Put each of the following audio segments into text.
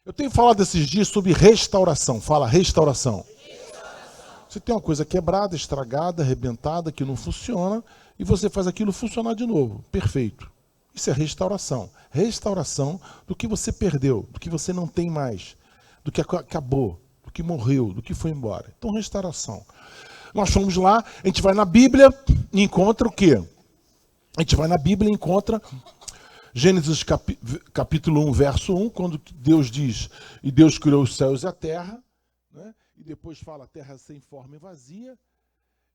Eu tenho falado esses dias sobre restauração. Fala, restauração. Você tem uma coisa quebrada, estragada, arrebentada, que não funciona, e você faz aquilo funcionar de novo. Perfeito. Isso é restauração. Restauração do que você perdeu, do que você não tem mais, do que acabou, do que morreu, do que foi embora. Então, restauração. Nós fomos lá, a gente vai na Bíblia e encontra o quê? A gente vai na Bíblia e encontra Gênesis capítulo 1, verso 1, quando Deus diz, e Deus criou os céus e a terra, né? E depois fala a terra sem forma e vazia,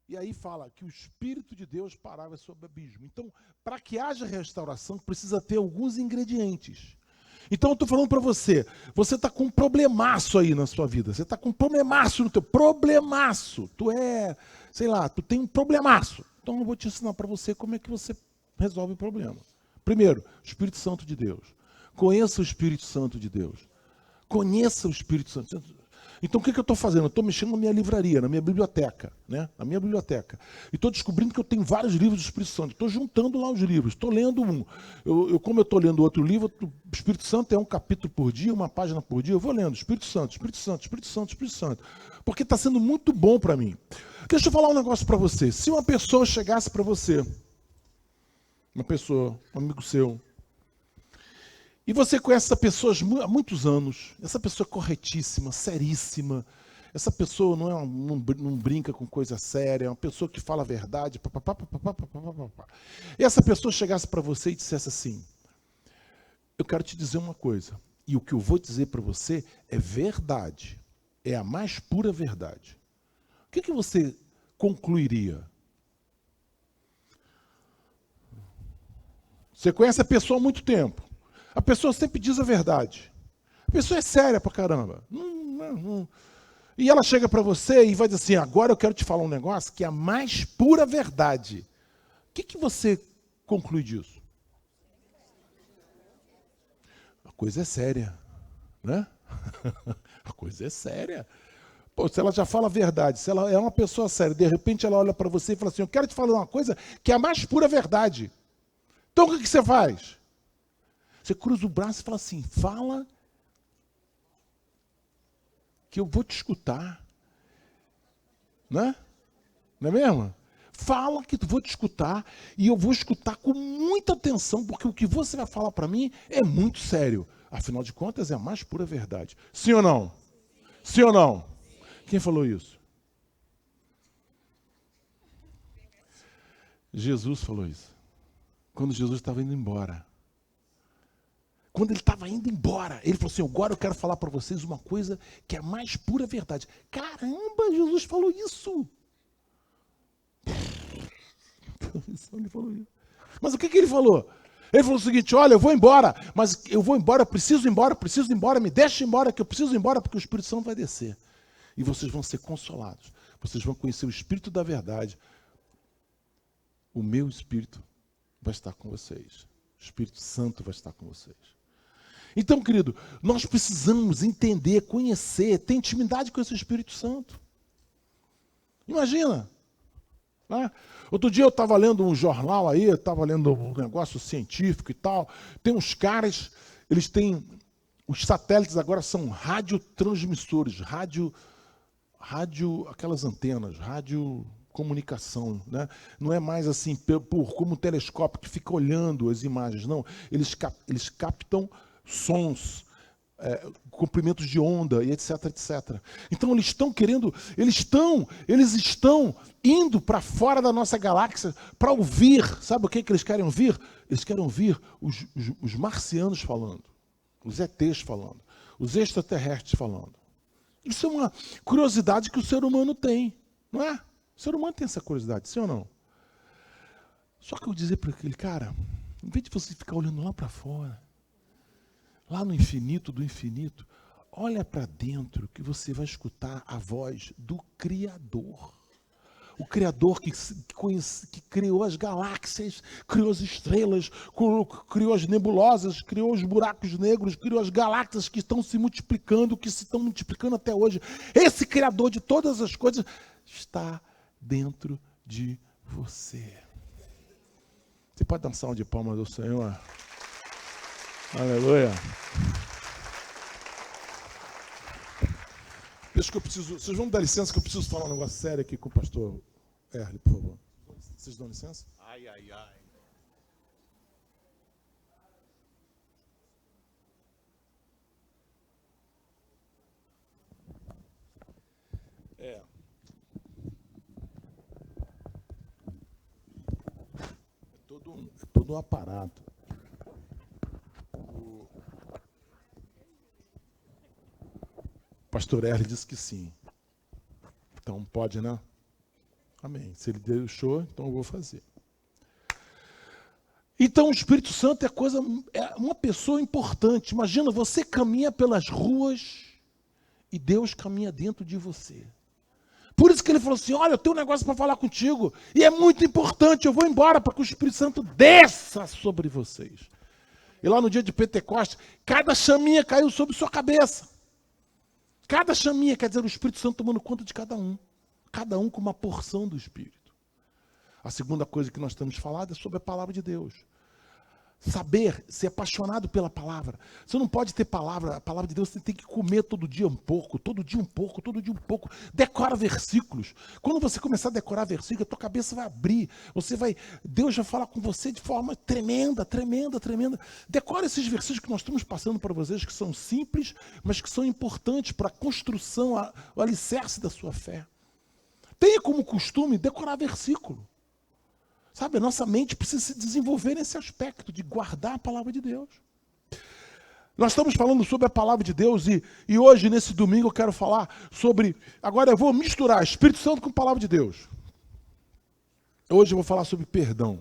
e aí fala que o Espírito de Deus parava sobre o abismo. Então, para que haja restauração, precisa ter alguns ingredientes. Então, eu estou falando para você, você está com um problemaço aí na sua vida, você está com um problemaço no teu, problemaço, tu tem um problemaço. Então, eu vou te ensinar para você como é que você resolve o problema. Primeiro, Espírito Santo de Deus. Conheça o Espírito Santo de Deus. Conheça o Espírito Santo. Então, o que eu estou fazendo? Eu estou mexendo na minha livraria, na minha biblioteca, né? Na minha biblioteca. E estou descobrindo que eu tenho vários livros do Espírito Santo. Estou juntando lá os livros. Estou lendo um. Como eu estou lendo outro livro, o Espírito Santo é um capítulo por dia, uma página por dia. Eu vou lendo Espírito Santo, Espírito Santo, Espírito Santo, Espírito Santo. Porque está sendo muito bom para mim. Deixa eu falar um negócio para você. Se uma pessoa chegasse para você, um amigo seu, e você conhece essa pessoa há muitos anos, essa pessoa é corretíssima, seríssima, essa pessoa não brinca com coisa séria, é uma pessoa que fala a verdade, e essa pessoa chegasse para você e dissesse assim, eu quero te dizer uma coisa, e o que eu vou dizer para você é verdade, é a mais pura verdade. O que você concluiria? Você conhece a pessoa há muito tempo. A pessoa sempre diz a verdade. A pessoa é séria pra caramba. E ela chega para você e vai dizer assim, agora eu quero te falar um negócio que é a mais pura verdade. O que você conclui disso? A coisa é séria, né? A coisa é séria. Pô, se ela já fala a verdade, se ela é uma pessoa séria, de repente ela olha para você e fala assim, eu quero te falar uma coisa que é a mais pura verdade. Então o que você faz? Você cruza o braço e fala assim, fala que eu vou te escutar. Né? Não é mesmo? Fala que eu vou te escutar e eu vou escutar com muita atenção, porque o que você vai falar para mim é muito sério. Afinal de contas, é a mais pura verdade. Sim ou não? Sim ou não? Quem falou isso? Jesus falou isso. Quando Jesus estava indo embora. Quando ele estava indo embora, ele falou assim, agora eu quero falar para vocês uma coisa que é a mais pura verdade. Caramba, Jesus falou isso. Ele falou isso. Mas o que ele falou? Ele falou o seguinte, olha, eu vou embora, mas eu vou embora, eu preciso ir embora, me deixa ir embora, que eu preciso ir embora, porque o Espírito Santo vai descer. E vocês vão ser consolados. Vocês vão conhecer o Espírito da verdade. O meu Espírito vai estar com vocês. O Espírito Santo vai estar com vocês. Então, querido, nós precisamos entender, conhecer, ter intimidade com esse Espírito Santo. Imagina. Né? Outro dia eu estava lendo um jornal aí, estava lendo um negócio científico e tal. Tem uns caras, eles têm... Os satélites agora são radiotransmissores, aquelas antenas, radiocomunicação, né? Não é mais assim, como um telescópio que fica olhando as imagens, não. Eles captam sons, comprimentos de onda e etc, etc. Então eles estão indo para fora da nossa galáxia para ouvir. Sabe o que eles querem ouvir? Eles querem ouvir os marcianos falando, os ETs falando, os extraterrestres falando. Isso é uma curiosidade que o ser humano tem, não é? O ser humano tem essa curiosidade, sim ou não? Só que eu dizer para aquele cara, em vez de você ficar olhando lá para fora, lá no infinito do infinito, olha para dentro que você vai escutar a voz do Criador. O Criador que criou as galáxias, criou as estrelas, criou as nebulosas, criou os buracos negros, criou as galáxias que estão se multiplicando, que se estão multiplicando até hoje. Esse Criador de todas as coisas está dentro de você. Você pode dar um salve de palmas do Senhor? Aleluia. Deixa que eu preciso. Vocês vão me dar licença que eu preciso falar um negócio sério aqui com o pastor Erle, por favor. Vocês dão licença? Ai, ai, ai. É todo um aparato. O pastor Erle disse que sim. Então pode, né? Amém. Se ele deixou, então eu vou fazer. Então o Espírito Santo é uma pessoa importante. Imagina, você caminha pelas ruas e Deus caminha dentro de você. Por isso que ele falou assim, olha, eu tenho um negócio para falar contigo, e é muito importante, eu vou embora para que o Espírito Santo desça sobre vocês. E lá no dia de Pentecostes, cada chaminha caiu sobre sua cabeça. Cada chaminha, quer dizer, o Espírito Santo tomando conta de cada um com uma porção do Espírito. A segunda coisa que nós temos falado é sobre a palavra de Deus. Saber, ser apaixonado pela palavra. Você não pode ter palavra, a palavra de Deus você tem que comer todo dia um pouco, todo dia um pouco, todo dia um pouco. Decora versículos. Quando você começar a decorar versículos, a tua cabeça vai abrir. Deus vai falar com você de forma tremenda, tremenda, tremenda. Decora esses versículos que nós estamos passando para vocês, que são simples, mas que são importantes para a construção, o alicerce da sua fé. Tenha como costume decorar versículo. Sabe, a nossa mente precisa se desenvolver nesse aspecto de guardar a palavra de Deus. Nós estamos falando sobre a palavra de Deus e hoje, nesse domingo, eu quero falar sobre... Agora eu vou misturar Espírito Santo com a palavra de Deus. Hoje eu vou falar sobre perdão.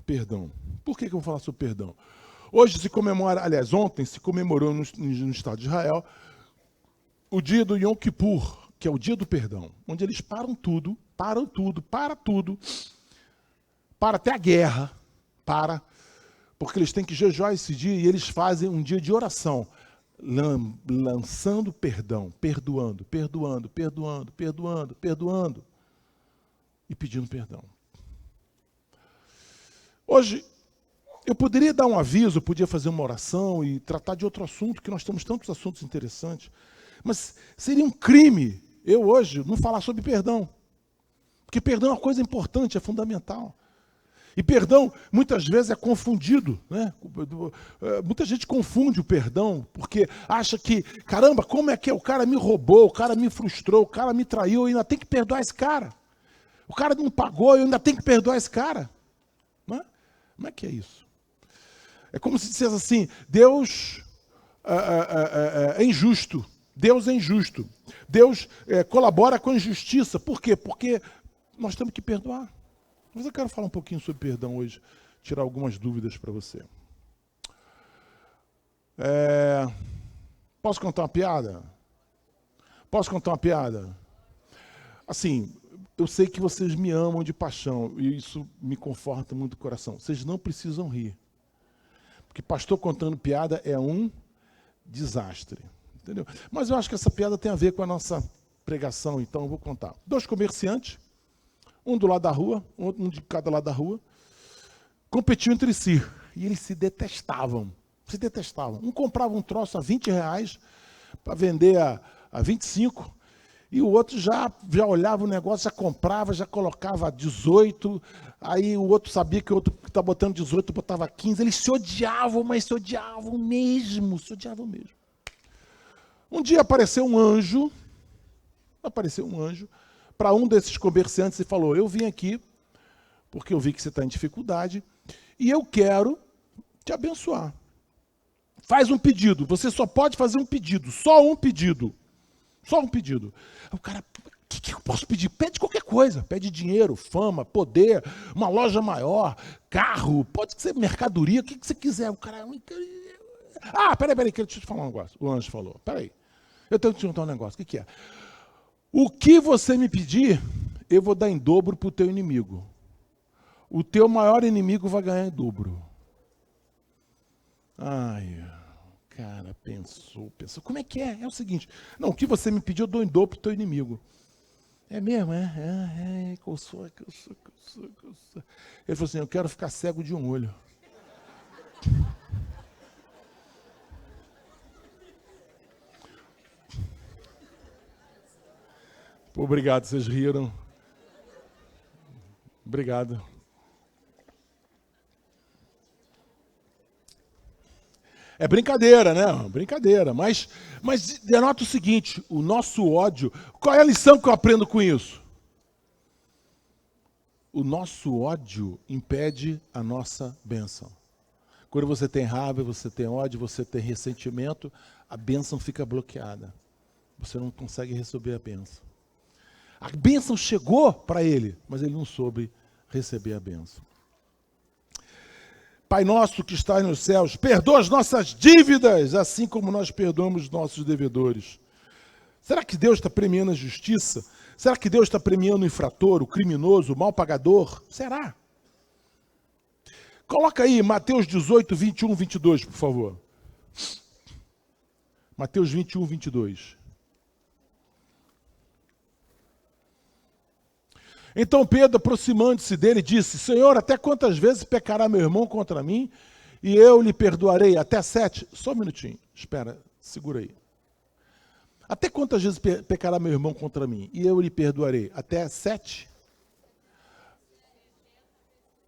Perdão. Por que eu vou falar sobre perdão? Hoje se comemora, aliás, ontem se comemorou no Estado de Israel o dia do Yom Kippur, que é o dia do perdão, onde eles param tudo, para até a guerra, porque eles têm que jejuar esse dia e eles fazem um dia de oração, lançando perdão, perdoando e pedindo perdão. Hoje, eu poderia dar um aviso, eu podia fazer uma oração e tratar de outro assunto, que nós temos tantos assuntos interessantes, mas seria um crime eu hoje não falar sobre perdão. Porque perdão é uma coisa importante, é fundamental. E perdão, muitas vezes, é confundido, né? Muita gente confunde o perdão, porque acha que, caramba, como é que o cara me roubou, o cara me frustrou, o cara me traiu, eu ainda tenho que perdoar esse cara. O cara não pagou, eu ainda tenho que perdoar esse cara. Não é? Como é que é isso? É como se dissesse assim, Deus é injusto. Deus é injusto. Deus colabora com a injustiça. Por quê? Porque nós temos que perdoar. Mas eu quero falar um pouquinho sobre perdão hoje, tirar algumas dúvidas para você. Posso contar uma piada? Posso contar uma piada? Assim, eu sei que vocês me amam de paixão e isso me conforta muito o coração. Vocês não precisam rir. Porque pastor contando piada é um desastre. Entendeu? Mas eu acho que essa piada tem a ver com a nossa pregação, então eu vou contar. 2 comerciantes, um do lado da rua, um de cada lado da rua, competiam entre si. E eles se detestavam. Um comprava um troço a R$20 para vender a 25, e o outro já olhava o negócio, já comprava, já colocava 18, aí o outro sabia que o outro que está botando 18 botava 15. Eles se odiavam, mas se odiavam mesmo. Um dia apareceu um anjo para um desses comerciantes e falou, eu vim aqui porque eu vi que você está em dificuldade e eu quero te abençoar. Faz um pedido, você só pode fazer um pedido, só um pedido. O cara, o que eu posso pedir? Pede qualquer coisa, pede dinheiro, fama, poder, uma loja maior, carro, pode ser mercadoria, o que você quiser. O cara, peraí, deixa eu te falar um negócio. O anjo falou, peraí, eu tenho que te contar um negócio, o que é? O que você me pedir, eu vou dar em dobro para o teu inimigo. O teu maior inimigo vai ganhar em dobro. Ai, cara, pensou. Como é que é? É o seguinte, não, o que você me pediu, eu dou em dobro para o teu inimigo. É mesmo, que eu sou. Ele falou assim, eu quero ficar cego de um olho. Obrigado, vocês riram. Obrigado. É brincadeira, né? Brincadeira. Mas denota o seguinte, o nosso ódio... Qual é a lição que eu aprendo com isso? O nosso ódio impede a nossa bênção. Quando você tem raiva, você tem ódio, você tem ressentimento, a bênção fica bloqueada. Você não consegue receber a bênção. A bênção chegou para ele, mas ele não soube receber a bênção. Pai nosso que estás nos céus, perdoa as nossas dívidas, assim como nós perdoamos os nossos devedores. Será que Deus está premiando a justiça? Será que Deus está premiando o infrator, o criminoso, o mal pagador? Será? Coloca aí Mateus 18, 21, 22, por favor. Mateus 21, 22. Então Pedro, aproximando-se dele, disse: Senhor, até quantas vezes pecará meu irmão contra mim e eu lhe perdoarei? Até 7? Só um minutinho, espera, segura aí. Até quantas vezes pecará meu irmão contra mim e eu lhe perdoarei? Até 7?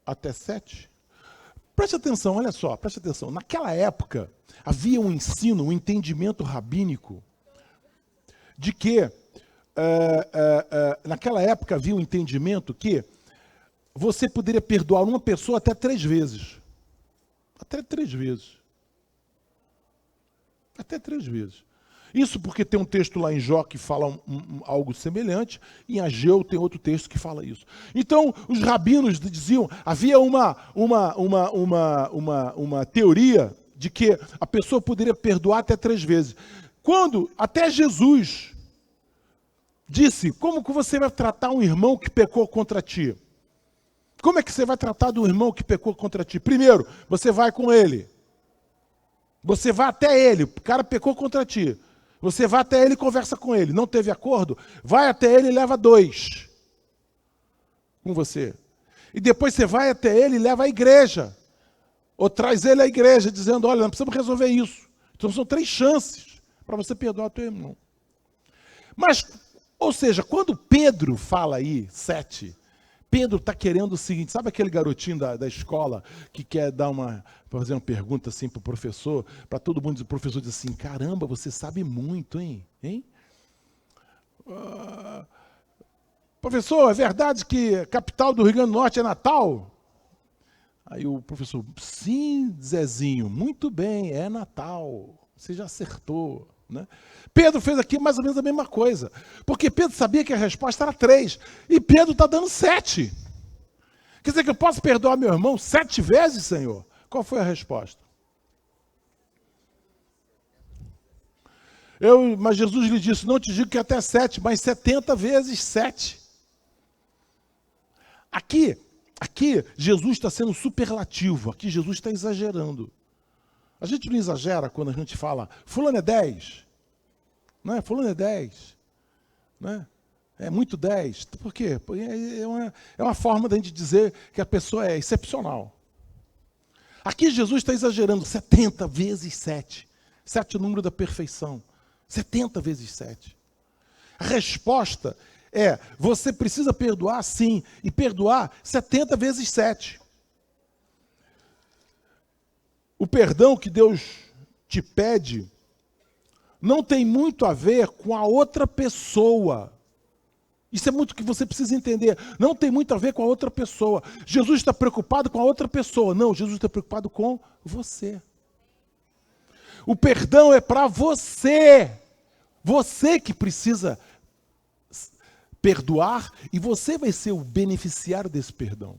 Até 7? Preste atenção, olha só, preste atenção. Naquela época, havia um ensino, um entendimento rabínico de que naquela época havia um entendimento que você poderia perdoar uma pessoa até 3 vezes. Até 3 vezes. Até 3 vezes. Isso porque tem um texto lá em Jó que fala algo semelhante, e em Ageu tem outro texto que fala isso. Então, os rabinos diziam, havia uma teoria de que a pessoa poderia perdoar até 3 vezes. Quando até Jesus disse, como que você vai tratar um irmão que pecou contra ti? Como é que você vai tratar de um irmão que pecou contra ti? Primeiro, você vai com ele. Você vai até ele, o cara pecou contra ti. Você vai até ele e conversa com ele. Não teve acordo? Vai até ele e leva 2 com você. E depois você vai até ele e leva a igreja. Ou traz ele à igreja, dizendo, olha, nós precisamos resolver isso. Então são 3 chances para você perdoar o teu irmão. Mas, ou seja, quando Pedro fala aí, 7, Pedro está querendo o seguinte, sabe aquele garotinho da escola que quer fazer uma pergunta assim para o professor, para todo mundo, o professor diz assim, caramba, você sabe muito, hein? Professor, é verdade que a capital do Rio Grande do Norte é Natal? Aí o professor, sim, Zezinho, muito bem, é Natal, você já acertou. Né? Pedro fez aqui mais ou menos a mesma coisa, porque Pedro sabia que a resposta era 3, e Pedro está dando 7. Quer dizer que eu posso perdoar meu irmão 7 vezes, Senhor? Qual foi a resposta? Mas Jesus lhe disse, não te digo que até 7, mas 70 vezes 7. Aqui Jesus está sendo superlativo, aqui Jesus está exagerando. A gente não exagera quando a gente fala, fulano é 10, não é? Fulano é 10, né? É muito 10. Por quê? Porque é uma forma da gente dizer que a pessoa é excepcional. Aqui Jesus está exagerando, 70 vezes 7. 7 é o número da perfeição. 70 vezes 7. A resposta é, você precisa perdoar sim, e perdoar 70 vezes 7. O perdão que Deus te pede não tem muito a ver com a outra pessoa. Isso é muito que você precisa entender. Não tem muito a ver com a outra pessoa. Jesus está preocupado com a outra pessoa. Não, Jesus está preocupado com você. O perdão é para você. Você que precisa perdoar e você vai ser o beneficiário desse perdão.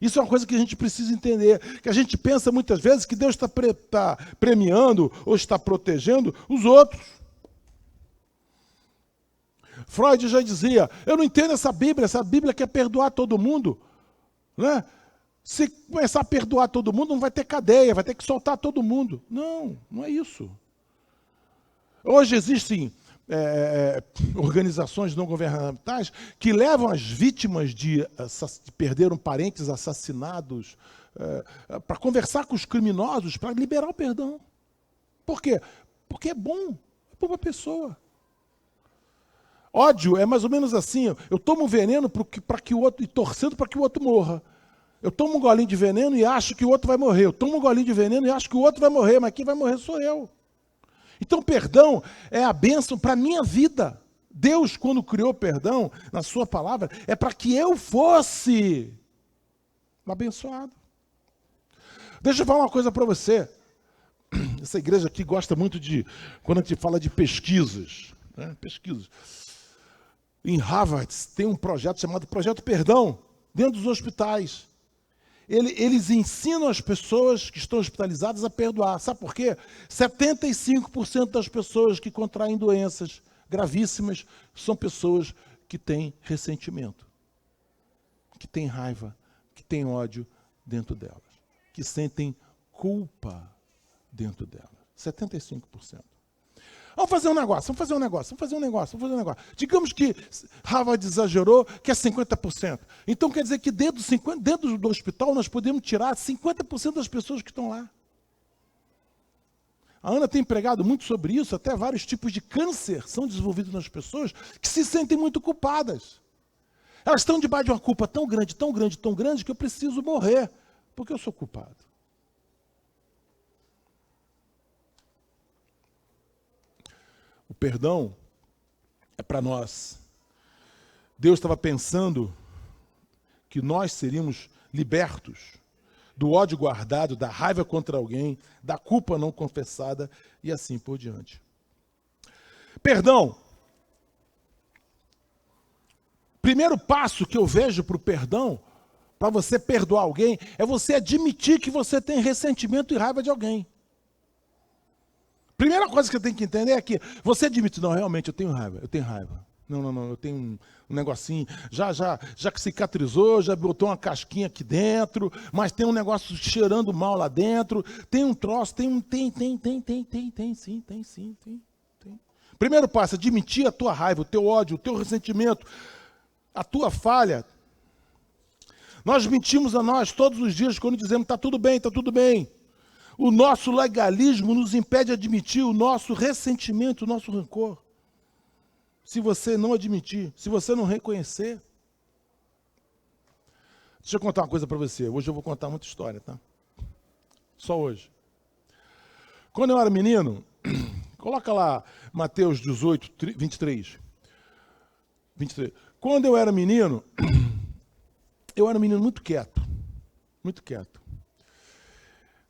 Isso é uma coisa que a gente precisa entender, que a gente pensa muitas vezes que Deus está premiando ou está protegendo os outros. Freud já dizia, eu não entendo essa Bíblia quer perdoar todo mundo. Né? Se começar a perdoar todo mundo, não vai ter cadeia, vai ter que soltar todo mundo. Não, não é isso. Hoje existem organizações não governamentais que levam as vítimas de perderam parentes assassinados para conversar com os criminosos, para liberar o perdão. Por quê? Porque é bom para a pessoa. Ódio é mais ou menos assim, eu tomo um veneno para que o outro, e torcendo para que o outro morra. Eu tomo um golinho de veneno e acho que o outro vai morrer. Eu tomo um golinho de veneno e acho que o outro vai morrer, mas quem vai morrer sou eu. Então, perdão é a bênção para a minha vida. Deus, quando criou perdão, na sua palavra, é para que eu fosse abençoado. Deixa eu falar uma coisa para você. Essa igreja aqui gosta muito de, quando a gente fala de pesquisas, né? Pesquisas. Em Harvard tem um projeto chamado Projeto Perdão, dentro dos hospitais. Eles ensinam as pessoas que estão hospitalizadas a perdoar. Sabe por quê? 75% das pessoas que contraem doenças gravíssimas são pessoas que têm ressentimento, que têm raiva, que têm ódio dentro delas, que sentem culpa dentro delas. 75%. Vamos fazer um negócio. Digamos que Harvard exagerou, que é 50%. Então quer dizer que dentro do hospital nós podemos tirar 50% das pessoas que estão lá. A Ana tem pregado muito sobre isso, até vários tipos de câncer são desenvolvidos nas pessoas que se sentem muito culpadas. Elas estão debaixo de uma culpa tão grande, tão grande, tão grande, que eu preciso morrer, porque eu sou culpado. O perdão é para nós. Deus estava pensando que nós seríamos libertos do ódio guardado, da raiva contra alguém, da culpa não confessada e assim por diante. Perdão. Primeiro passo que eu vejo para o perdão, para você perdoar alguém, é você admitir que você tem ressentimento e raiva de alguém. Primeira coisa que eu tenho que entender é que você admite, não, realmente eu tenho raiva. Não, eu tenho um negocinho, já que cicatrizou, já botou uma casquinha aqui dentro, mas tem um negócio cheirando mal lá dentro, tem um troço, tem. Primeiro passo, admitir a tua raiva, o teu ódio, o teu ressentimento, a tua falha. Nós mentimos a nós todos os dias quando dizemos, está tudo bem, está tudo bem. O nosso legalismo nos impede de admitir o nosso ressentimento, o nosso rancor. Se você não admitir, se você não reconhecer. Deixa eu contar uma coisa para você. Hoje eu vou contar muita história, tá? Só hoje. Quando eu era menino, coloca lá Mateus 18, 23. Quando eu era menino muito quieto. Muito quieto.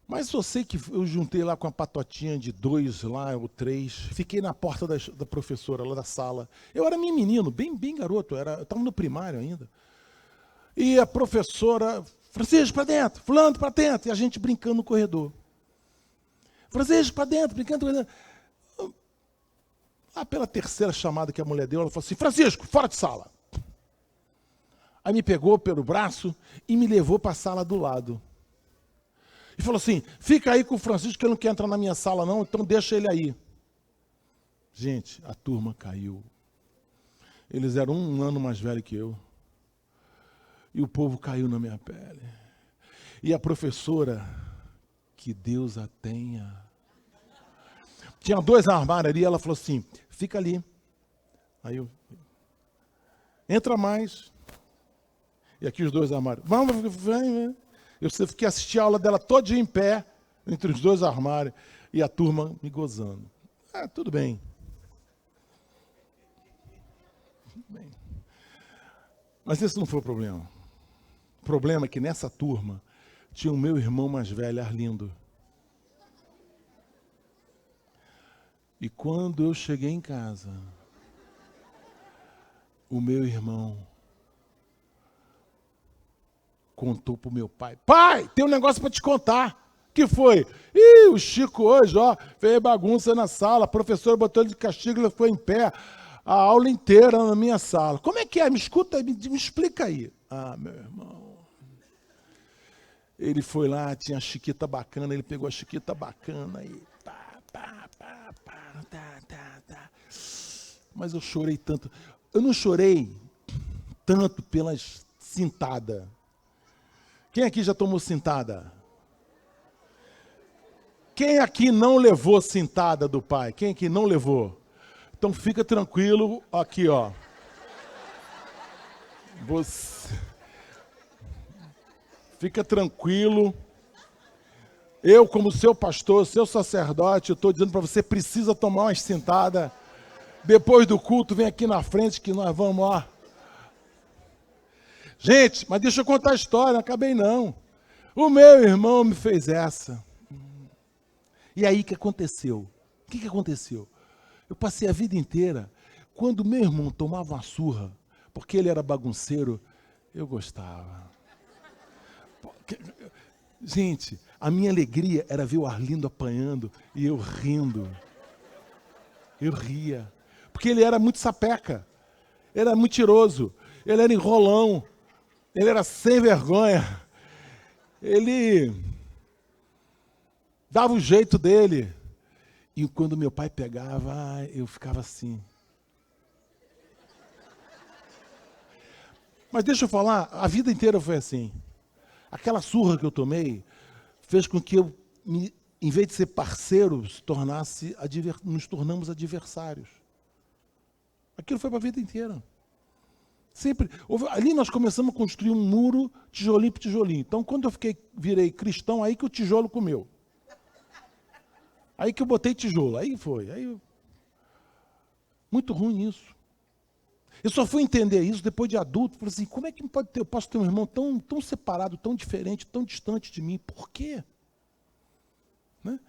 Mas eu sei que eu juntei lá com a patotinha de 2 lá, ou 3. Fiquei na porta da professora, lá da sala. Eu era menino, bem garoto. Eu estava no primário ainda. E a professora, Francisco, para dentro, fulano, para dentro. E a gente brincando no corredor. Francisco, para dentro, brincando no corredor. Lá pela terceira chamada que a mulher deu, ela falou assim, Francisco, fora de sala. Aí me pegou pelo braço e me levou para a sala do lado. E falou assim, fica aí com o Francisco que ele não quer entrar na minha sala não, então deixa ele aí. Gente, a turma caiu. Eles eram 1 ano mais velhos que eu. E o povo caiu na minha pele. E a professora, que Deus a tenha. Tinha 2 armários ali, ela falou assim, fica ali. Aí eu, entra mais. E aqui os 2 armários. Vamos, vem. Eu fiquei assistir a aula dela todinha em pé, entre os 2 armários, e a turma me gozando. Tudo bem. Mas esse não foi o problema. O problema é que nessa turma tinha o meu irmão mais velho, Arlindo. E quando eu cheguei em casa, o meu irmão contou pro meu pai, pai, tem um negócio para te contar. Que foi? O Chico hoje, fez bagunça na sala, a professora botou ele de castigo, ele foi em pé, a aula inteira na minha sala. Como é que é? Me escuta, me explica aí. Meu irmão. Ele foi lá, tinha a chiquita bacana, ele pegou a chiquita bacana e Mas eu chorei tanto. Eu não chorei tanto pelas cintadas. Quem aqui já tomou cintada? Quem aqui não levou cintada do pai? Quem aqui não levou? Então fica tranquilo, aqui, ó. Você... Fica tranquilo. Eu, como seu pastor, seu sacerdote, eu estou dizendo para você, precisa tomar uma sentada. Depois do culto, vem aqui na frente que nós vamos lá. Gente, mas deixa eu contar a história, não acabei não. O meu irmão me fez essa. E aí, o que aconteceu? O que aconteceu? Eu passei a vida inteira, quando meu irmão tomava uma surra, porque ele era bagunceiro, eu gostava. Gente, a minha alegria era ver o Arlindo apanhando e eu rindo. Eu ria. Porque ele era muito sapeca, ele era mentiroso, ele era enrolão, ele era sem vergonha. Ele dava o jeito dele. E quando meu pai pegava, eu ficava assim. Mas deixa eu falar, a vida inteira foi assim. Aquela surra que eu tomei fez com que eu, em vez de ser parceiros, nos tornamos adversários. Aquilo foi para a vida inteira. Sempre. Ali nós começamos a construir um muro, tijolinho por tijolinho. Então, quando eu virei cristão, aí que o tijolo comeu. Aí que eu botei tijolo. Aí foi. Muito ruim isso. Eu só fui entender isso depois de adulto. Falei assim, como é que eu posso ter um irmão tão separado, tão diferente, tão distante de mim? Por quê? Né?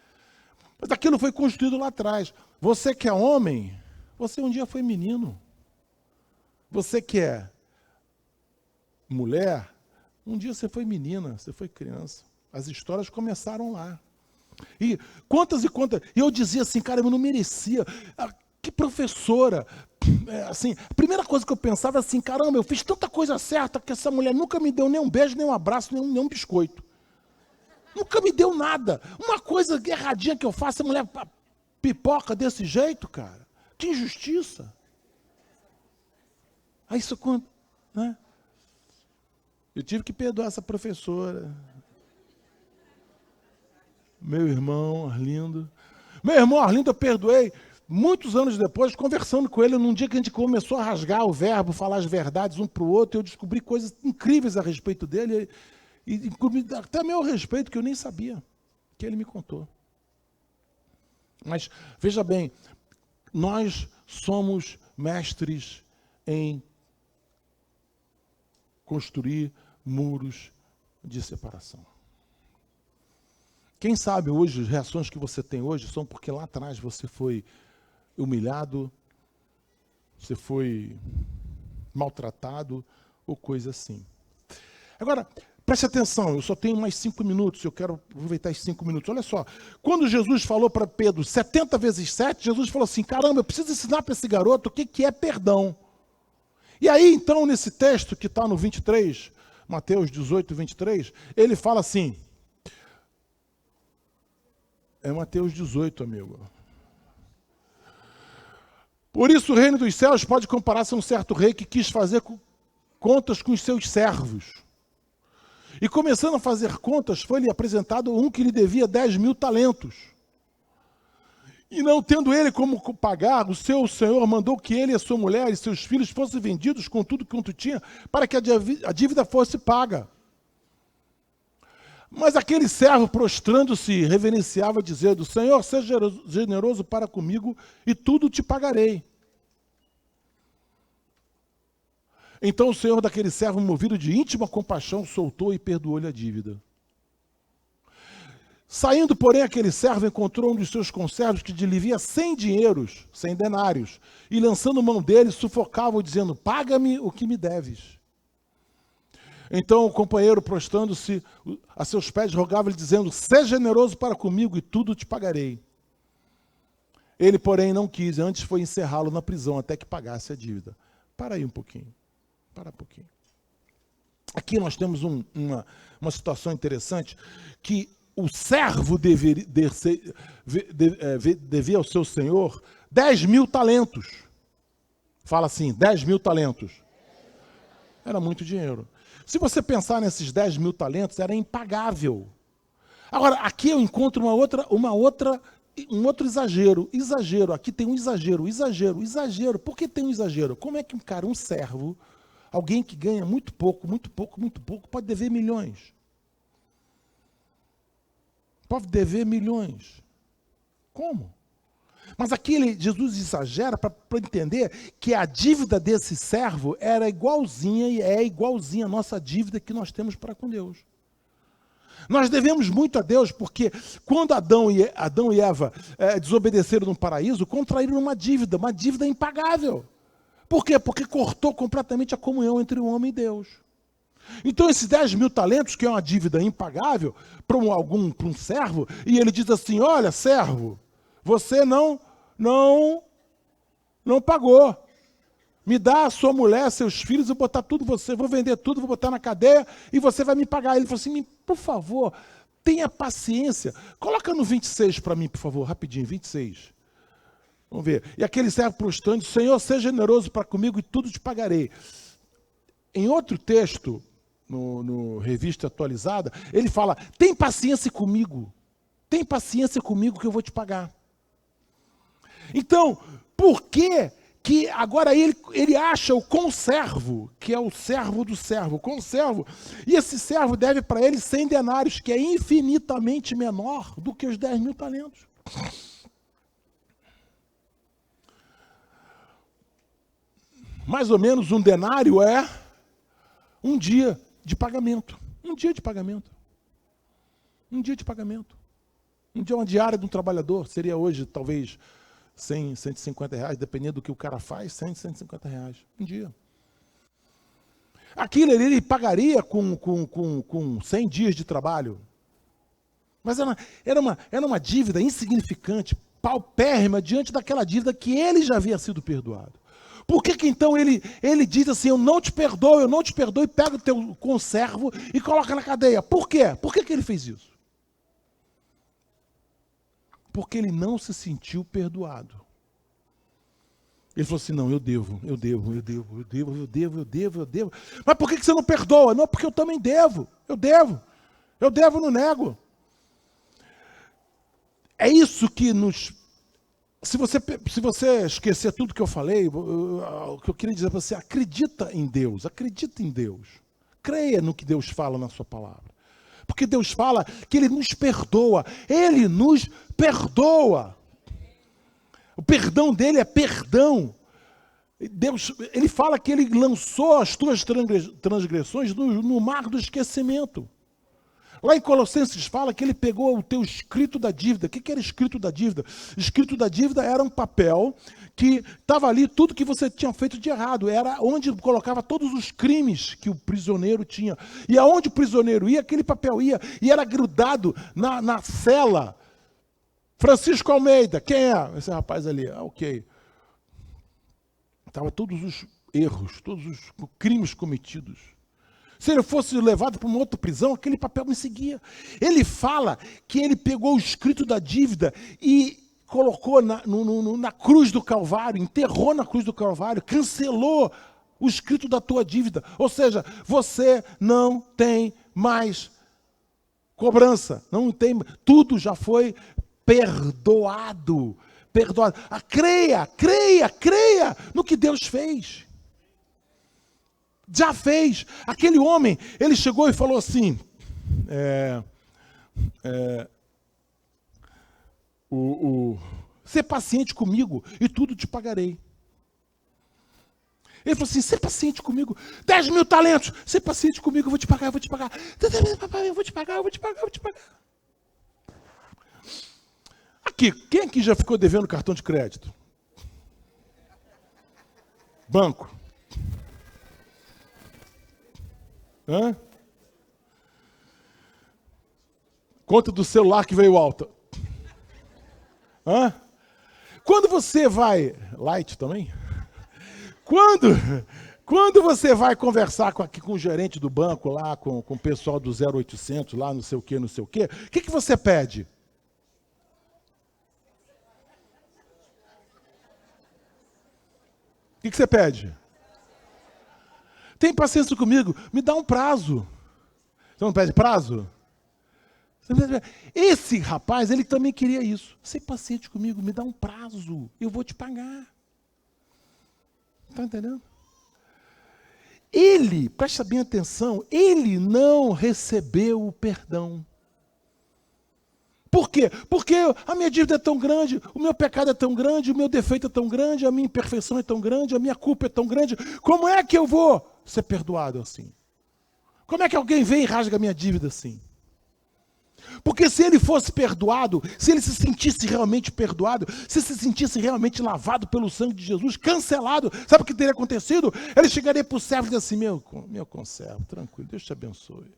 Mas aquilo foi construído lá atrás. Você que é homem, você um dia foi menino. Você que é mulher, um dia você foi menina, você foi criança. As histórias começaram lá. E quantas, e eu dizia assim, cara, eu não merecia. Que professora. Assim, a primeira coisa que eu pensava assim, caramba, eu fiz tanta coisa certa que essa mulher nunca me deu nem um beijo, nem um abraço, nem um biscoito. Nunca me deu nada. Uma coisa erradinha que eu faço, a mulher pipoca desse jeito, cara. Que injustiça. Aí isso quando, né? Eu tive que perdoar essa professora. Meu irmão Arlindo. Meu irmão Arlindo eu perdoei muitos anos depois, conversando com ele, num dia que a gente começou a rasgar o verbo, falar as verdades um para o outro, eu descobri coisas incríveis a respeito dele, e até meu respeito, que eu nem sabia, que ele me contou. Mas, veja bem, nós somos mestres em construir muros de separação. Quem sabe hoje, as reações que você tem hoje são porque lá atrás você foi humilhado, você foi maltratado ou coisa assim. Agora, preste atenção, eu só tenho mais 5 minutos, eu quero aproveitar esses 5 minutos. Olha só, quando Jesus falou para Pedro 70 vezes 7, Jesus falou assim, caramba, eu preciso ensinar para esse garoto o que é perdão. E aí, então, nesse texto que está no 23, Mateus 18, 23, ele fala assim, é Mateus 18, amigo. Por isso o reino dos céus pode comparar-se a um certo rei que quis fazer contas com os seus servos. E começando a fazer contas, foi-lhe apresentado um que lhe devia 10.000 talentos. E não tendo ele como pagar, o seu senhor mandou que ele, a sua mulher e seus filhos fossem vendidos com tudo quanto tinha, para que a dívida fosse paga. Mas aquele servo, prostrando-se, reverenciava, dizendo, Senhor, seja generoso para comigo e tudo te pagarei. Então o senhor daquele servo, movido de íntima compaixão, soltou e perdoou-lhe a dívida. Saindo, porém, aquele servo encontrou um dos seus conservos que lhe devia 100 dinheiros, 100 denários, e lançando mão dele, sufocava-o, dizendo, paga-me o que me deves. Então o companheiro, prostrando-se a seus pés, rogava-lhe, dizendo, seja generoso para comigo e tudo te pagarei. Ele, porém, não quis, antes foi encerrá-lo na prisão até que pagasse a dívida. Para aí um pouquinho. Para um pouquinho. Aqui nós temos uma situação interessante, que o servo devia ao seu senhor 10.000 talentos. Fala assim, 10.000 talentos. Era muito dinheiro. Se você pensar nesses 10.000 talentos, era impagável. Agora, aqui eu encontro uma outra Um outro exagero. Aqui tem um exagero. Por que tem um exagero? Como é que um servo, alguém que ganha muito pouco, pode dever milhões? Pode dever milhões. Como? Mas aqui Jesus exagera para entender que a dívida desse servo era igualzinha e é igualzinha à nossa dívida que nós temos para com Deus. Nós devemos muito a Deus porque quando Adão e Eva desobedeceram no paraíso, contraíram uma dívida impagável. Por quê? Porque cortou completamente a comunhão entre o homem e Deus. Então esses 10 mil talentos, que é uma dívida impagável para um servo, e ele diz assim, olha, servo, você não pagou. Me dá a sua mulher, seus filhos, eu vou botar tudo você, vou vender tudo, vou botar na cadeia e você vai me pagar. Ele falou assim, por favor, tenha paciência. Coloca no 26 para mim, por favor, rapidinho, 26. Vamos ver. E aquele servo prostrando, Senhor, seja generoso para comigo e tudo te pagarei. Em outro texto, no Revista Atualizada, ele fala, tem paciência comigo que eu vou te pagar. Então, por que agora ele acha o conservo, que é o servo do servo, conservo, e esse servo deve para ele 100 denários, que é infinitamente menor do que os 10 mil talentos. Mais ou menos um denário é um dia de pagamento. Um dia de pagamento. Um dia de pagamento. Um dia, uma diária de um trabalhador seria hoje, talvez, 100, 150 reais, dependendo do que o cara faz, 100, 150 reais. Um dia. Aquilo ele pagaria com 100 dias de trabalho. Mas era uma dívida insignificante, paupérrima, diante daquela dívida que ele já havia sido perdoado. Por que então ele diz assim, eu não te perdoo, e pega o teu conservo e coloca na cadeia? Por quê? Por que ele fez isso? Porque ele não se sentiu perdoado. Ele falou assim, não, eu devo. Mas por que você não perdoa? Não, porque eu também devo. Eu devo, não nego. É isso que nos... Se você esquecer tudo que eu falei, o que eu queria dizer para você, acredita em Deus. Creia no que Deus fala na sua palavra. Porque Deus fala que Ele nos perdoa. Ele nos perdoa. O perdão dele é perdão. Deus, Ele fala que Ele lançou as tuas transgressões no mar do esquecimento. Lá em Colossenses fala que ele pegou o teu escrito da dívida. O que era escrito da dívida? Escrito da dívida era um papel que estava ali tudo que você tinha feito de errado. Era onde colocava todos os crimes que o prisioneiro tinha. E aonde o prisioneiro ia, aquele papel ia. E era grudado na cela. Francisco Almeida, quem é? Esse rapaz ali. Ah, ok. Estavam todos os erros, todos os crimes cometidos. Se ele fosse levado para uma outra prisão, aquele papel me seguia. Ele fala que ele pegou o escrito da dívida e colocou na cruz do Calvário, enterrou na cruz do Calvário, cancelou o escrito da tua dívida. Ou seja, você não tem mais cobrança, não tem, tudo já foi perdoado. Creia no que Deus fez. Já fez. Aquele homem, ele chegou e falou assim, ser paciente comigo e tudo te pagarei. Ele falou assim, ser paciente comigo, 10 mil talentos, ser paciente comigo, eu vou te pagar. Eu vou te pagar. Aqui, quem aqui já ficou devendo cartão de crédito? Banco. Hã? Conta do celular que veio alta. Hã? Quando você vai... Light também? Quando você vai conversar com o gerente do banco, lá com o pessoal do 0800, lá não sei o quê, o que você pede? O que você pede? Tem paciência comigo? Me dá um prazo. Você não pede prazo? Esse rapaz, ele também queria isso. Ser paciente comigo, me dá um prazo, eu vou te pagar. Está entendendo? Ele, presta bem atenção, ele não recebeu o perdão. Por quê? Porque a minha dívida é tão grande, o meu pecado é tão grande, o meu defeito é tão grande, a minha imperfeição é tão grande, a minha culpa é tão grande. Como é que eu vou ser perdoado assim? Como é que alguém vem e rasga a minha dívida assim? Porque se ele fosse perdoado, se ele se sentisse realmente perdoado, se se sentisse realmente lavado pelo sangue de Jesus, cancelado, sabe o que teria acontecido? Ele chegaria para o servo e dizer assim, meu conservo, tranquilo, Deus te abençoe.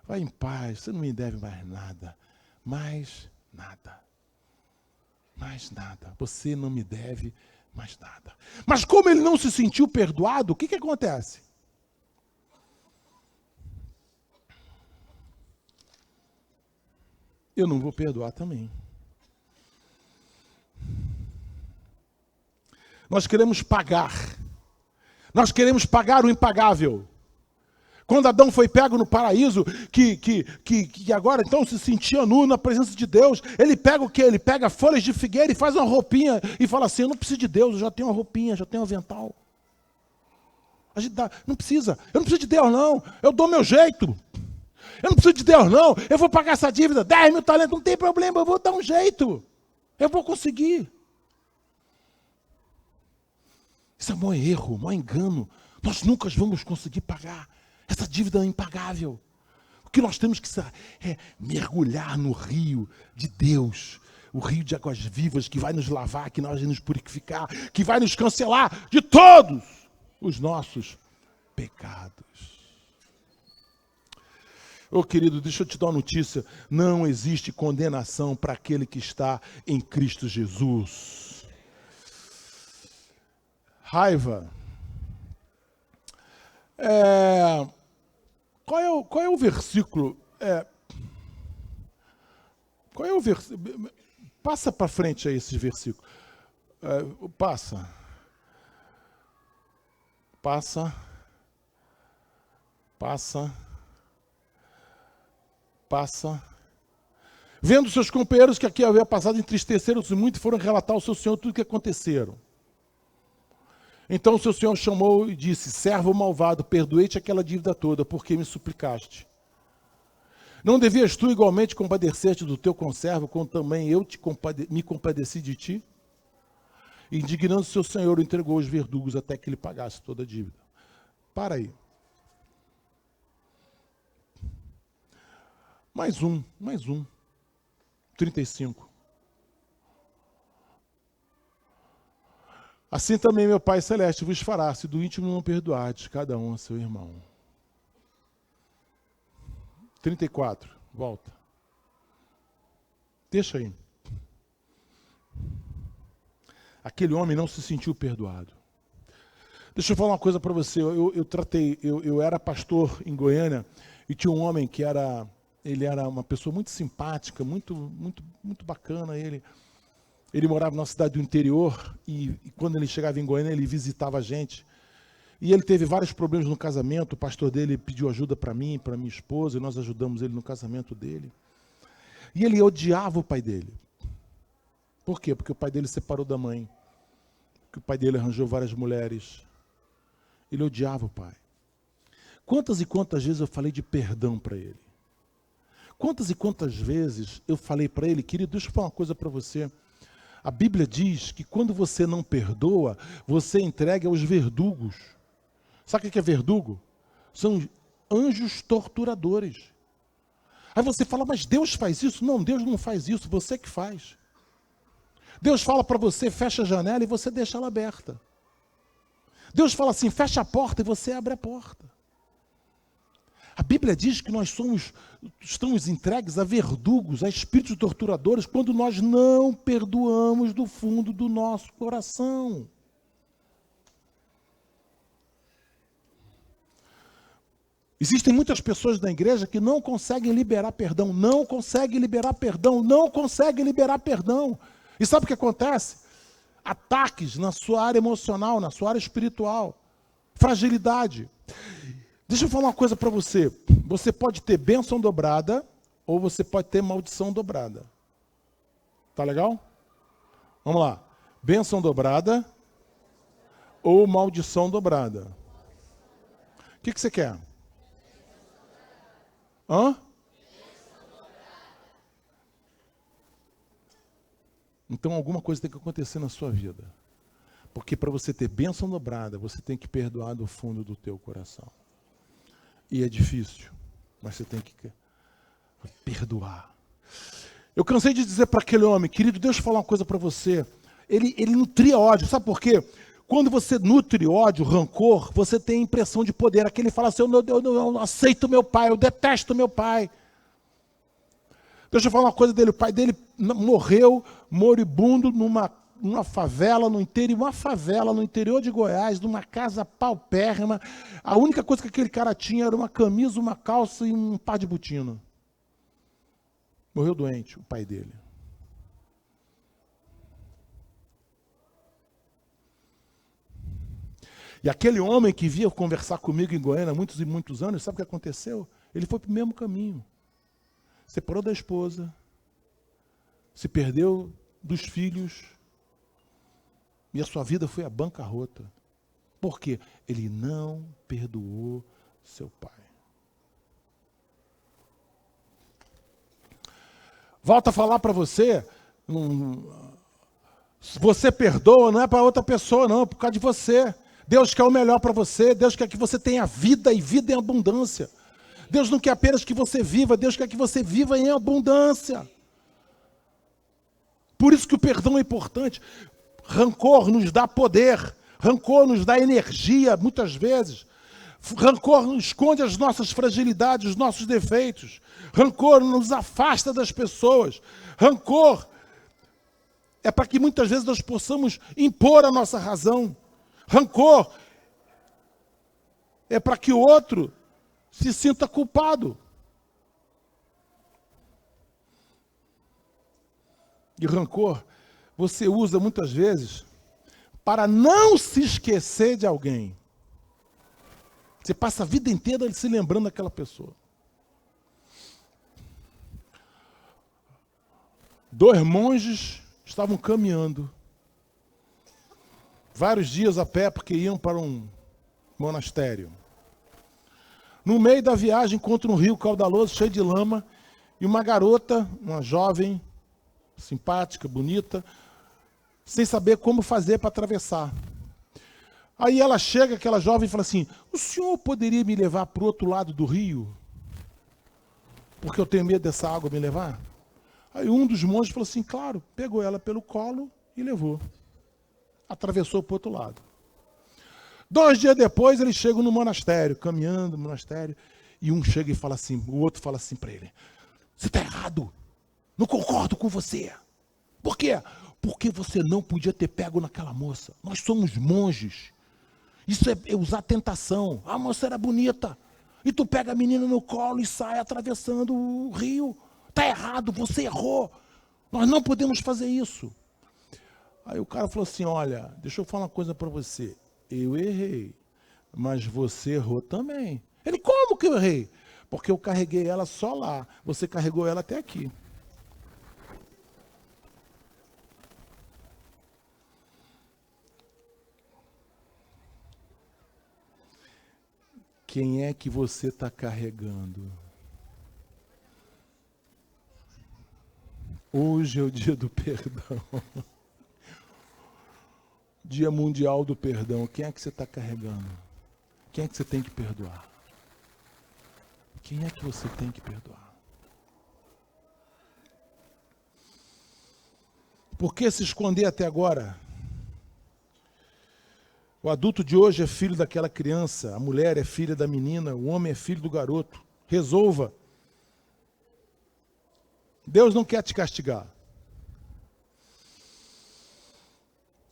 Vai em paz, você não me deve mais nada. Mais nada. Mais nada. Você não me deve mais nada. Mas como ele não se sentiu perdoado, o que acontece? Eu não vou perdoar também. Nós queremos pagar. Nós queremos pagar o impagável. Quando Adão foi pego no paraíso, que agora então se sentia nu na presença de Deus, ele pega o quê? Ele pega folhas de figueira e faz uma roupinha e fala assim, eu não preciso de Deus, eu já tenho uma roupinha, já tenho um avental. A gente não precisa, eu não preciso de Deus não, eu dou meu jeito. Eu não preciso de Deus não, eu vou pagar essa dívida, 10 mil talentos, não tem problema, eu vou dar um jeito. Eu vou conseguir. Isso é um maior erro, um maior engano. Nós nunca vamos conseguir pagar. Essa dívida é impagável. O que nós temos que é mergulhar no rio de Deus, o rio de águas vivas que vai nos lavar, que vai nos purificar, que vai nos cancelar de todos os nossos pecados. Ô querido, deixa eu te dar uma notícia. Não existe condenação para aquele que está em Cristo Jesus. Raiva. Qual é o versículo? Qual é o versículo? Passa para frente aí esse versículo. Passa. Vendo seus companheiros que aqui havia passado, entristeceram-se muito e foram relatar ao seu senhor tudo o que aconteceram. Então o seu senhor chamou e disse, servo malvado, perdoei-te aquela dívida toda, porque me suplicaste. Não devias tu igualmente compadecer-te do teu conservo, como também eu me compadeci de ti? Indignando-se seu senhor, entregou os verdugos até que ele pagasse toda a dívida. Para aí. Mais um. 35. Assim também meu Pai Celeste vos fará, se do íntimo não perdoardes cada um a seu irmão. 34. Volta. Deixa aí. Aquele homem não se sentiu perdoado. Deixa eu falar uma coisa para você. Eu era pastor em Goiânia e tinha um homem que ele era uma pessoa muito simpática, muito bacana. Ele morava numa cidade do interior e quando ele chegava em Goiânia, ele visitava a gente. E ele teve vários problemas no casamento. O pastor dele pediu ajuda para mim, para minha esposa, e nós ajudamos ele no casamento dele. E ele odiava o pai dele. Por quê? Porque o pai dele separou da mãe. Porque o pai dele arranjou várias mulheres. Ele odiava o pai. Quantas e quantas vezes eu falei de perdão para ele? Quantas e quantas vezes eu falei para ele, querido, deixa eu falar uma coisa para você. A Bíblia diz que quando você não perdoa, você entrega aos verdugos. Sabe o que é verdugo? São anjos torturadores. Aí você fala, mas Deus faz isso? Não, Deus não faz isso, você que faz. Deus fala para você, fecha a janela e você deixa ela aberta. Deus fala assim, fecha a porta e você abre a porta. A Bíblia diz que nós estamos entregues a verdugos, a espíritos torturadores, quando nós não perdoamos do fundo do nosso coração. Existem muitas pessoas na igreja que não conseguem liberar perdão, não conseguem liberar perdão. E sabe o que acontece? Ataques na sua área emocional, na sua área espiritual, fragilidade. Deixa eu falar uma coisa para você. Você pode ter bênção dobrada ou você pode ter maldição dobrada. Tá legal? Vamos lá. Bênção dobrada ou maldição dobrada? O que você quer? Hã? Então alguma coisa tem que acontecer na sua vida. Porque para você ter bênção dobrada, você tem que perdoar do fundo do teu coração. E é difícil, mas você tem que perdoar. Eu cansei de dizer para aquele homem, querido, deixa eu falar uma coisa para você. Ele nutria ódio, sabe por quê? Quando você nutre ódio, rancor, você tem a impressão de poder. Aquele fala assim, eu não aceito meu pai, eu detesto meu pai. Deixa eu falar uma coisa dele, o pai dele morreu moribundo numa favela no interior de Goiás, numa casa paupérrima. A única coisa que aquele cara tinha era uma camisa, uma calça e um par de botina. Morreu doente, o pai dele. E aquele homem que via conversar comigo em Goiânia há muitos e muitos anos, sabe o que aconteceu? Ele foi para o mesmo caminho. Separou da esposa, se perdeu dos filhos, e a sua vida foi à bancarrota. Por quê? Ele não perdoou seu pai. Volto a falar para você, você perdoa, não é para outra pessoa, não, é por causa de você. Deus quer o melhor para você, Deus quer que você tenha vida e vida em abundância. Deus não quer apenas que você viva, Deus quer que você viva em abundância. Por isso que o perdão é importante. Rancor nos dá poder, rancor nos dá energia, muitas vezes. Rancor esconde as nossas fragilidades, os nossos defeitos. Rancor nos afasta das pessoas. Rancor é para que muitas vezes nós possamos impor a nossa razão. Rancor é para que o outro se sinta culpado. E rancor você usa muitas vezes para não se esquecer de alguém. Você passa a vida inteira se lembrando daquela pessoa. 2 monges estavam caminhando vários dias a pé porque iam para um monastério. No meio da viagem, encontram um rio caudaloso, cheio de lama, e uma garota, uma jovem, simpática, bonita, sem saber como fazer para atravessar. Aí ela chega, aquela jovem, e fala assim, o senhor poderia me levar para o outro lado do rio? Porque eu tenho medo dessa água me levar? Aí um dos monges falou assim, claro, pegou ela pelo colo e levou. Atravessou para o outro lado. 2 dias depois, eles chegam no monastério, caminhando no monastério, e um chega e fala assim, o outro fala assim para ele, você está errado, não concordo com você. Por quê? Porque você não podia ter pego naquela moça. Nós somos monges. Isso é usar tentação. A moça era bonita. E tu pega a menina no colo e sai atravessando o rio. Está errado, você errou. Nós não podemos fazer isso. Aí o cara falou assim, olha, deixa eu falar uma coisa para você. Eu errei, mas você errou também. Ele, como que eu errei? Porque eu carreguei ela só lá. Você carregou ela até aqui. Quem é que você está carregando? Hoje é o dia do perdão. Dia Mundial do Perdão. Quem é que você está carregando? Quem é que você tem que perdoar? Quem é que você tem que perdoar? Por que se esconder até agora? O adulto de hoje é filho daquela criança, a mulher é filha da menina, o homem é filho do garoto. Resolva. Deus não quer te castigar.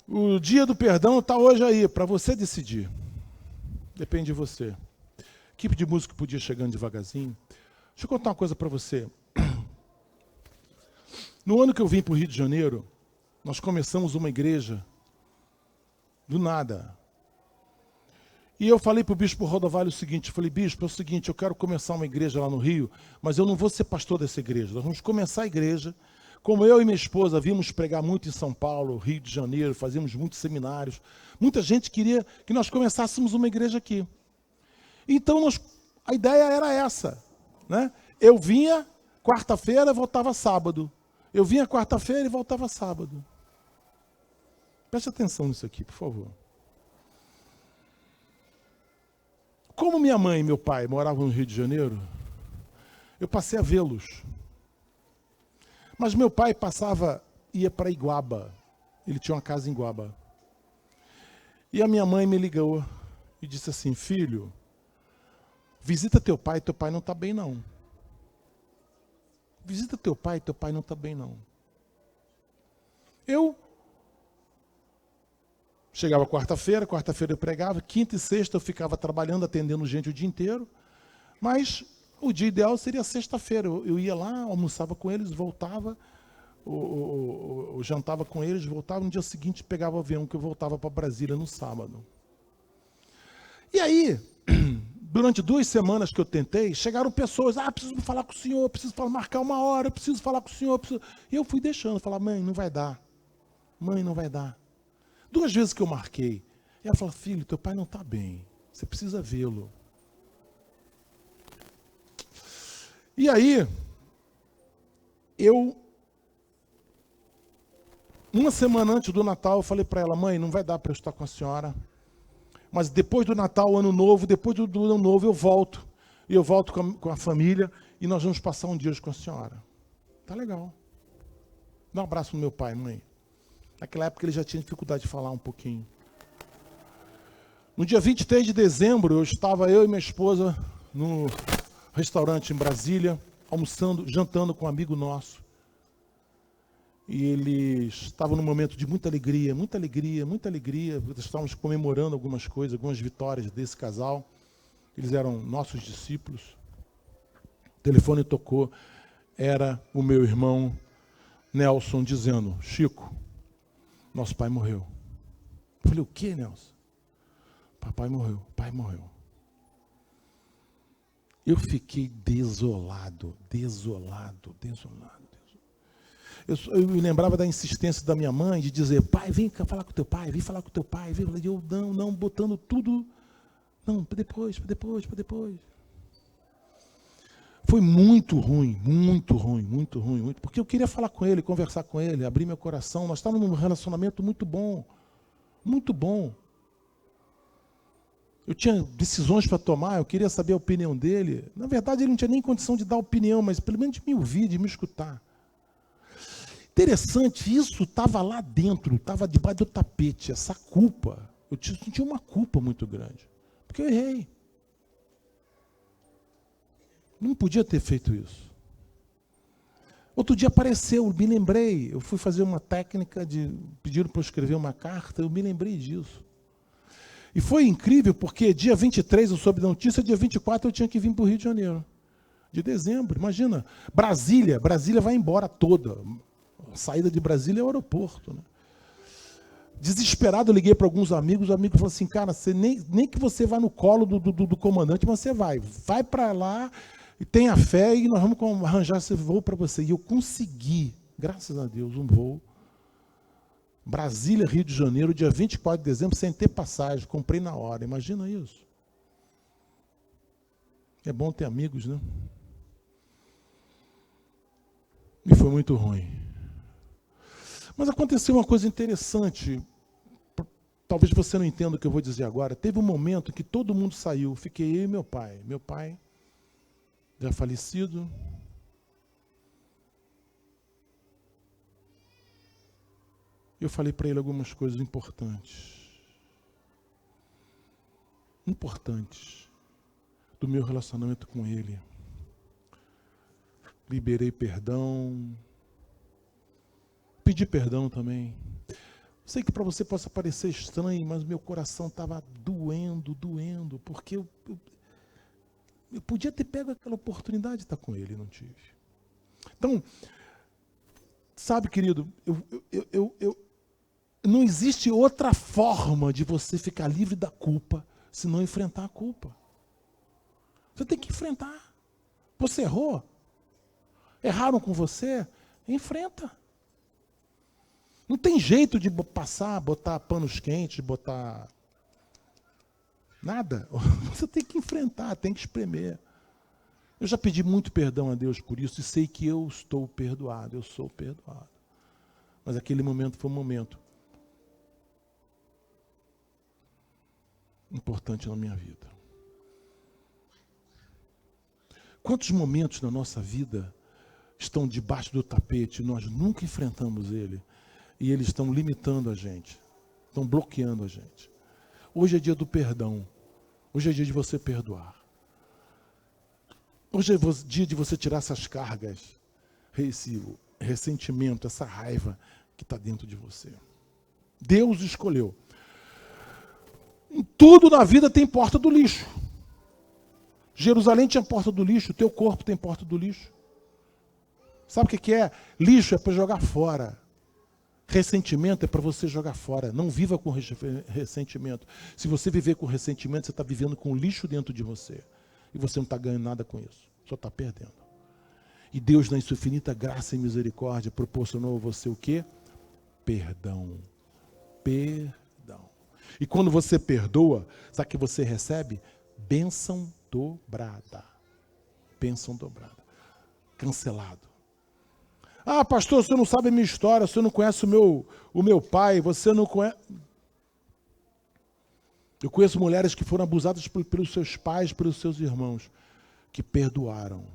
O dia do perdão está hoje aí, para você decidir. Depende de você. Equipe de música podia ir chegando devagarzinho. Deixa eu contar uma coisa para você. No ano que eu vim para o Rio de Janeiro, nós começamos uma igreja do nada. E eu falei para o bispo Rodovalho o seguinte, eu falei, bispo, é o seguinte, eu quero começar uma igreja lá no Rio, mas eu não vou ser pastor dessa igreja, nós vamos começar a igreja. Como eu e minha esposa vimos pregar muito em São Paulo, Rio de Janeiro, fazíamos muitos seminários, muita gente queria que nós começássemos uma igreja aqui. Então a ideia era essa, né? Eu vinha quarta-feira e voltava sábado. Eu vinha quarta-feira e voltava sábado. Preste atenção nisso aqui, por favor. Como minha mãe e meu pai moravam no Rio de Janeiro, eu passei a vê-los. Mas meu pai ia para Iguaba. Ele tinha uma casa em Iguaba. E a minha mãe me ligou e disse assim, filho, visita teu pai não está bem não. Visita teu pai não está bem não. Eu chegava quarta-feira eu pregava, quinta e sexta eu ficava trabalhando, atendendo gente o dia inteiro, mas o dia ideal seria sexta-feira. Eu ia lá, almoçava com eles, voltava, eu jantava com eles, voltava, no dia seguinte pegava o avião que eu voltava para Brasília no sábado. E aí, durante 2 semanas que eu tentei, chegaram pessoas, preciso falar com o senhor, marcar uma hora, preciso falar com o senhor. E eu fui deixando, falar, mãe, não vai dar. 2 vezes que eu marquei. E ela falou, filho, teu pai não está bem, você precisa vê-lo. E aí, uma semana antes do Natal, eu falei para ela, mãe, não vai dar para eu estar com a senhora, mas depois do Natal, Ano Novo, depois do Ano Novo eu volto. E eu volto com a família e nós vamos passar um dia com a senhora. Tá legal. Dá um abraço no meu pai, mãe. Naquela época ele já tinha dificuldade de falar um pouquinho. No dia 23 de dezembro, eu e minha esposa no restaurante em Brasília, almoçando, jantando com um amigo nosso. E eles estavam num momento de muita alegria. Estávamos comemorando algumas coisas, algumas vitórias desse casal. Eles eram nossos discípulos. O telefone tocou. Era o meu irmão Nelson dizendo, Chico, nosso pai morreu. Eu falei, o que, Nelson? Papai morreu, pai morreu. Eu fiquei desolado. Eu me lembrava da insistência da minha mãe de dizer, pai, vem cá falar com teu pai, vem falar com teu pai. E eu, não, botando tudo, não, para depois. Foi muito ruim, porque eu queria falar com ele, conversar com ele, abrir meu coração. Nós estávamos num relacionamento muito bom. Eu tinha decisões para tomar, eu queria saber a opinião dele. Na verdade, ele não tinha nem condição de dar opinião, mas pelo menos de me ouvir, de me escutar. Interessante, isso estava lá dentro, estava debaixo do tapete, essa culpa. Eu senti uma culpa muito grande, porque eu errei. Não podia ter feito isso. Outro dia apareceu, me lembrei, eu fui fazer uma técnica, pediram para eu escrever uma carta, eu me lembrei disso. E foi incrível, porque dia 23 eu soube da notícia, dia 24 eu tinha que vir para o Rio de Janeiro. De dezembro, imagina. Brasília vai embora toda. A saída de Brasília é o aeroporto, né? Desesperado, eu liguei para alguns amigos, o amigo falou assim, cara, você nem que você vá no colo do comandante, mas você vai para lá e tenha fé e nós vamos arranjar esse voo para você. E eu consegui, graças a Deus, um voo. Brasília, Rio de Janeiro, dia 24 de dezembro, sem ter passagem, comprei na hora, imagina isso. É bom ter amigos, né? E foi muito ruim. Mas aconteceu uma coisa interessante, talvez você não entenda o que eu vou dizer agora. Teve um momento que todo mundo saiu, fiquei eu e meu pai. Meu pai, já falecido. Eu falei para ele algumas coisas importantes do meu relacionamento com ele. Liberei perdão. Pedi perdão também. Sei que para você possa parecer estranho, mas meu coração estava doendo, porque eu podia ter pego aquela oportunidade de estar com ele, não tive. Então, sabe, querido, não existe outra forma de você ficar livre da culpa se não enfrentar a culpa. Você tem que enfrentar. Você errou? Erraram com você? Enfrenta. Não tem jeito de passar, botar panos quentes, botar nada. Você tem que enfrentar, tem que espremer. Eu já pedi muito perdão a Deus por isso e sei que eu estou perdoado, eu sou perdoado. Mas aquele momento foi um momento importante na minha vida. Quantos momentos na nossa vida estão debaixo do tapete e nós nunca enfrentamos ele e eles estão limitando a gente, estão bloqueando a gente. Hoje é dia do perdão. Hoje é dia de você perdoar. Hoje é dia de você tirar essas cargas, esse ressentimento, essa raiva que está dentro de você. Deus escolheu. Em tudo na vida tem porta do lixo. Jerusalém tinha porta do lixo, o teu corpo tem porta do lixo. Sabe o que é? Lixo é para jogar fora. Ressentimento é para você jogar fora. Não viva com ressentimento. Se você viver com ressentimento, você está vivendo com lixo dentro de você. E você não está ganhando nada com isso. Só está perdendo. E Deus, na sua infinita graça e misericórdia, proporcionou a você o quê? Perdão. Perdão. E quando você perdoa, sabe o que você recebe? Bênção dobrada. Bênção dobrada. Cancelado. Ah, pastor, você não sabe a minha história, você não conhece o meu pai, você não conhece... Eu conheço mulheres que foram abusadas pelos seus pais, pelos seus irmãos, que perdoaram.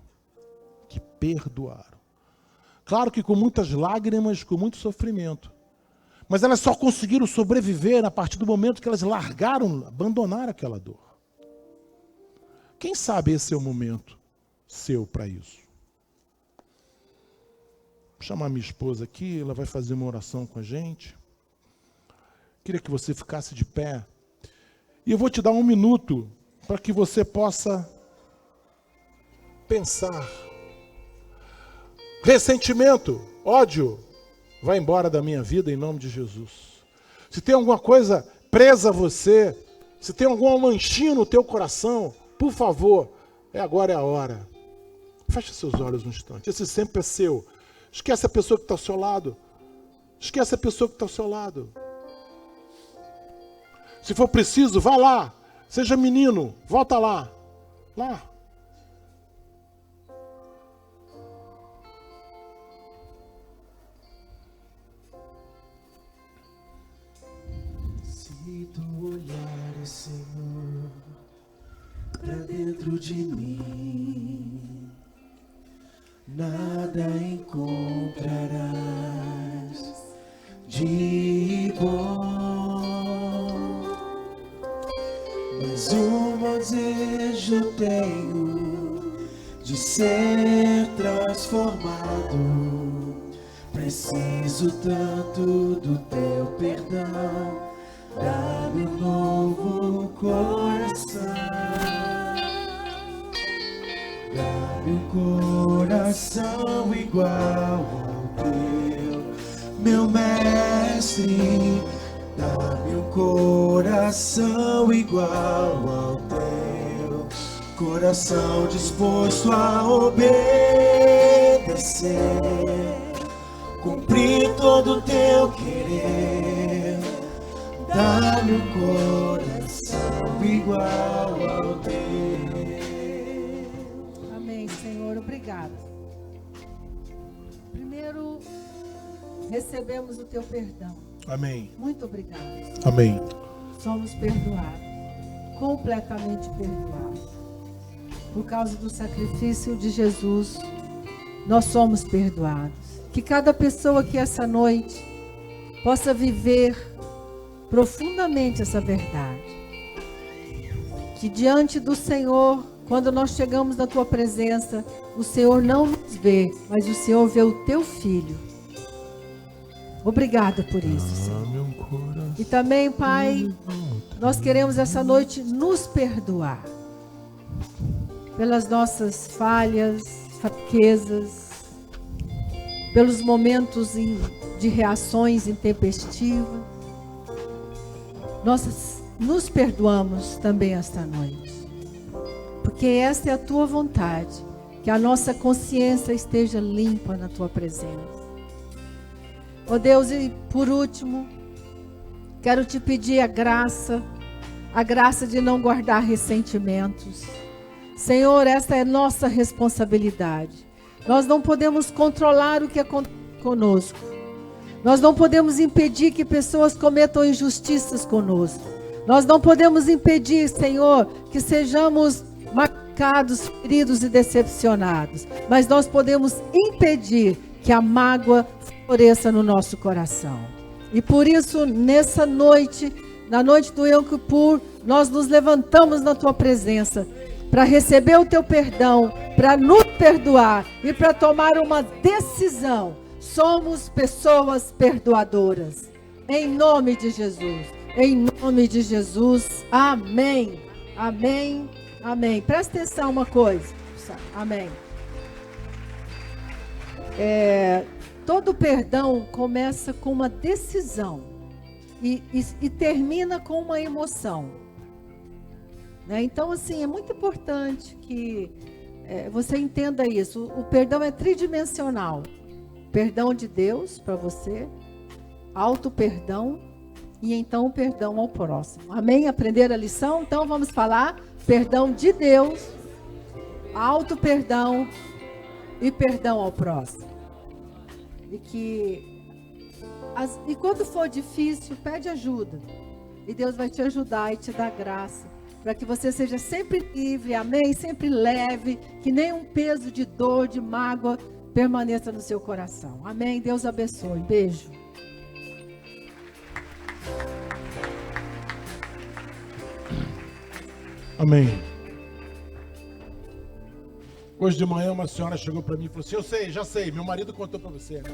Que perdoaram. Claro que com muitas lágrimas, com muito sofrimento. Mas elas só conseguiram sobreviver a partir do momento que elas largaram, abandonaram aquela dor. Quem sabe esse é o momento seu para isso? Vou chamar minha esposa aqui, ela vai fazer uma oração com a gente. Queria que você ficasse de pé. E eu vou te dar 1 minuto para que você possa pensar. Ressentimento, ódio, vai embora da minha vida em nome de Jesus. Se tem alguma coisa presa a você, se tem alguma manchinha no teu coração, por favor, agora é a hora. Feche seus olhos um instante. Esse sempre é seu. Esquece a pessoa que está ao seu lado. Esquece a pessoa que está ao seu lado. Se for preciso, vá lá. Seja menino, volta lá. Lá. Se tu olhares, Senhor, pra dentro de mim, nada encontrarás de bom, mas um desejo tenho de ser transformado. Preciso tanto do teu perdão, dá-me um novo coração. Dá-me um coração igual ao teu, meu mestre. Dá-me um coração igual ao teu, coração disposto a obedecer, cumprir todo o teu querer. Dá-me um coração igual ao teu. Senhor, obrigada. Primeiro, recebemos o teu perdão. Amém. Muito obrigada. Amém. Somos perdoados, completamente perdoados. Por causa do sacrifício de Jesus, nós somos perdoados. Que cada pessoa aqui essa noite possa viver profundamente essa verdade. Que diante do Senhor, quando nós chegamos na tua presença, o Senhor não nos vê, mas o Senhor vê o teu filho. Obrigada por isso, Senhor. E também, Pai, nós queremos essa noite nos perdoar pelas nossas falhas, fraquezas, pelos momentos de reações intempestivas. Nós nos perdoamos também esta noite. Porque esta é a tua vontade, que a nossa consciência esteja limpa na tua presença. Ó Deus, e por último, quero te pedir a graça de não guardar ressentimentos. Senhor, esta é nossa responsabilidade. Nós não podemos controlar o que acontece conosco. Nós não podemos impedir que pessoas cometam injustiças conosco. Nós não podemos impedir, Senhor, que sejamos marcados, feridos e decepcionados. Mas nós podemos impedir que a mágoa floresça no nosso coração. E por isso, nessa noite, na noite do Yom Kippur, nós nos levantamos na tua presença para receber o teu perdão, para nos perdoar e para tomar uma decisão. Somos pessoas perdoadoras. Em nome de Jesus. Em nome de Jesus. Amém. Amém. Amém. Presta atenção uma coisa. Amém. Todo perdão começa com uma decisão e termina com uma emoção. Né? Então, assim, é muito importante que você entenda isso. O perdão é tridimensional. Perdão de Deus para você, auto-perdão e então o perdão ao próximo. Amém? Aprender a lição? Então vamos falar perdão de Deus, auto-perdão e perdão ao próximo. E quando for difícil, pede ajuda. E Deus vai te ajudar e te dar graça. Para que você seja sempre livre, amém? Sempre leve, que nenhum peso de dor, de mágoa permaneça no seu coração. Amém? Deus abençoe. Beijo. Amém. Hoje de manhã uma senhora chegou para mim e falou assim: eu sei, já sei, meu marido contou para você, né?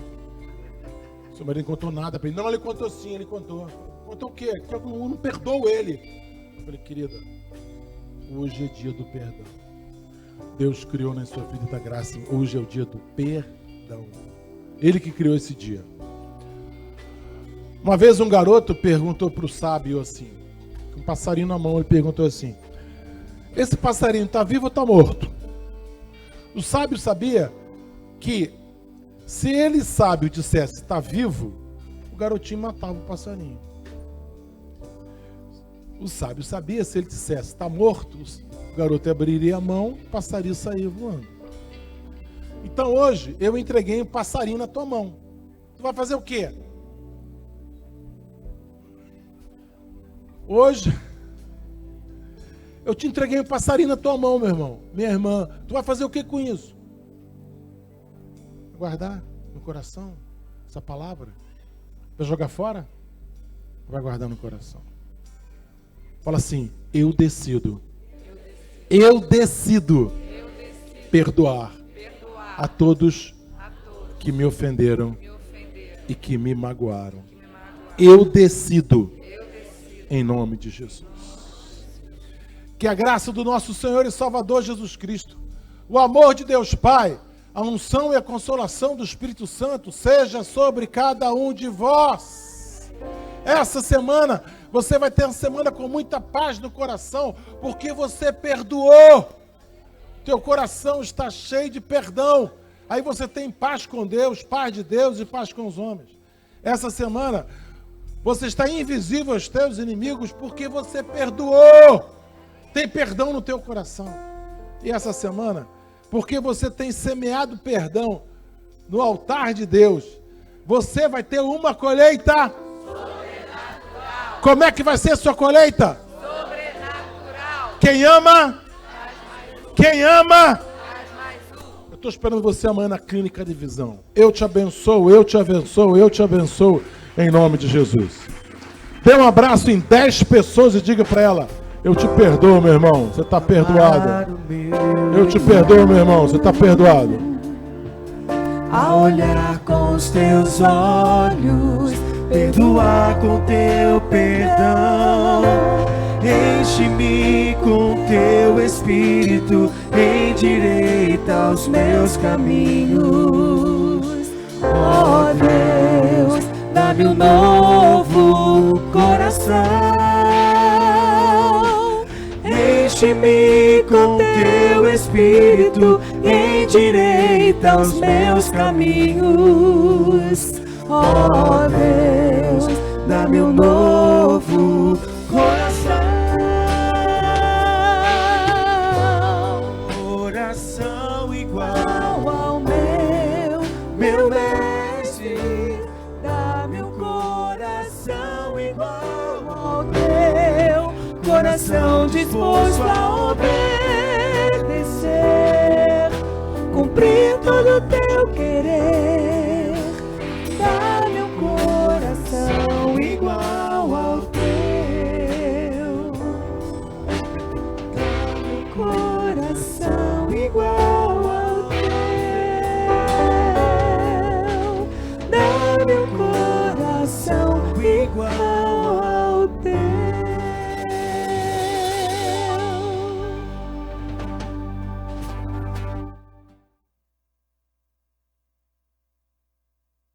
Seu marido não contou nada para ele. Não, ele contou sim, ele contou. Contou o quê? Que eu não perdoo ele. Eu falei: querida, hoje é dia do perdão. Deus criou na sua vida da graça. Hoje é o dia do perdão. Ele que criou esse dia. Uma vez um garoto perguntou para o sábio assim, com um passarinho na mão, ele perguntou assim: esse passarinho está vivo ou está morto? O sábio sabia que se ele sábio dissesse está vivo, o garotinho matava o passarinho. O sábio sabia, se ele dissesse está morto, o garoto abriria a mão, o passarinho saía voando. Então hoje eu entreguei um passarinho na tua mão. Tu vai fazer o quê? Hoje eu te entreguei um passarinho na tua mão, meu irmão, minha irmã. Tu vai fazer o que com isso? Guardar no coração essa palavra? Vai jogar fora? Vai guardar no coração. Fala assim: eu decido perdoar a todos que me ofenderam e que me magoaram. Eu decido em nome de Jesus. Que a graça do nosso Senhor e Salvador Jesus Cristo, o amor de Deus Pai, a unção e a consolação do Espírito Santo seja sobre cada um de vós. Essa semana você vai ter uma semana com muita paz no coração, porque você perdoou. Teu coração está cheio de perdão. Aí você tem paz com Deus, paz de Deus e paz com os homens. Essa semana você está invisível aos teus inimigos porque você perdoou. Tem perdão no teu coração. E essa semana, porque você tem semeado perdão no altar de Deus, você vai ter uma colheita sobrenatural. Como é que vai ser a sua colheita? Sobrenatural. Quem ama? Quem ama? Eu estou esperando você amanhã na clínica de visão. Eu te abençoo, eu te abençoo, eu te abençoo, em nome de Jesus. Dê um abraço em 10 pessoas e diga para ela: eu te perdoo, meu irmão, você está perdoado. Eu te perdoo, meu irmão, você está perdoado. A olhar com os teus olhos, perdoar com teu perdão. Enche-me com teu Espírito, endireita os meus caminhos. Ó Deus, dá-me um novo coração. Enche-me com teu Espírito, endireita os meus caminhos. Ó Deus, dá-me um novo coração. Coração igual ao meu mestre. Dá-me um coração igual ao teu, coração disposto a obedecer, cumprir todo o teu querer. Dá-me um coração igual ao teu. Dá-me um coração igual ao teu. Dá-me um coração igual